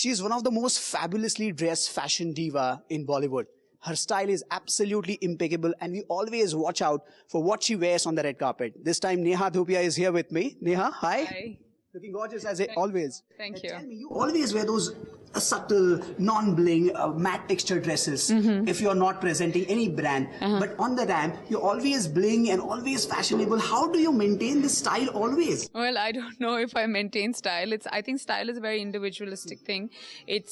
She's one of the most fabulously dressed fashion diva in Bollywood. Her style is absolutely impeccable, and we always watch out for what she wears on the red carpet. This time, Neha Dhupia is here with me. Neha, hi. Hi. Looking gorgeous as always. Thank Now, you. tell me, you always wear those subtle, non-bling, matte texture dresses if you're not presenting any brand. But on the ramp, you're always bling and always fashionable. How do you maintain this style always? Well, I don't know if I maintain style. I think style is a very individualistic thing. It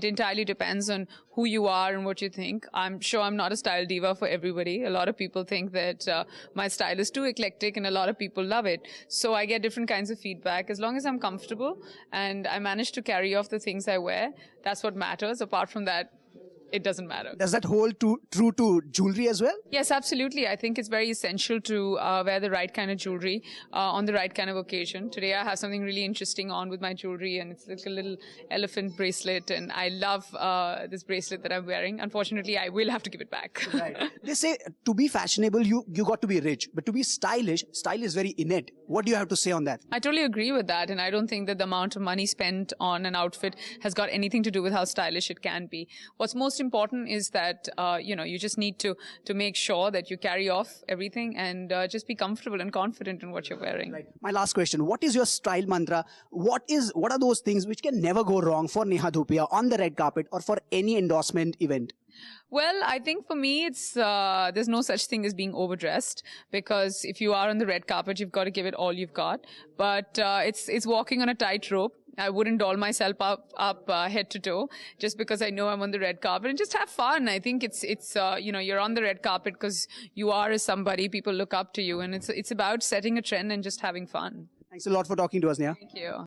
entirely depends on who you are and what you think. I'm sure I'm not a style diva for everybody. A lot of people think that my style is too eclectic, and a lot of people love it. So I get different kinds of feedback. As long as I'm comfortable and I manage to carry off the things I wear, that's what matters. Apart from that, it doesn't matter. Does that hold true to jewelry as well? Yes, absolutely. I think it's very essential to wear the right kind of jewelry on the right kind of occasion. Today I have something really interesting on with my jewelry, and it's like a little elephant bracelet, and I love this bracelet that I'm wearing. Unfortunately, I will have to give it back. Right. They say to be fashionable, you got to be rich, but to be stylish, style is very innate. What do you have to say on that? I totally agree with that, and I don't think that the amount of money spent on an outfit has got anything to do with how stylish it can be. What's most important is that you just need to make sure that you carry off everything and just be comfortable and confident in what you're wearing. Right. My last question: what is your style mantra? What are those things which can never go wrong for Neha Dhupia on the red carpet or for any endorsement event? Well, I think for me, it's there's no such thing as being overdressed, because if you are on the red carpet, you've got to give it all you've got. But it's walking on a tightrope. I wouldn't doll myself up head to toe just because I know I'm on the red carpet, and just have fun. I think it's you're on the red carpet because you are somebody, people look up to you, and it's about setting a trend and just having fun. Thanks a lot for talking to us, Neha. Thank you.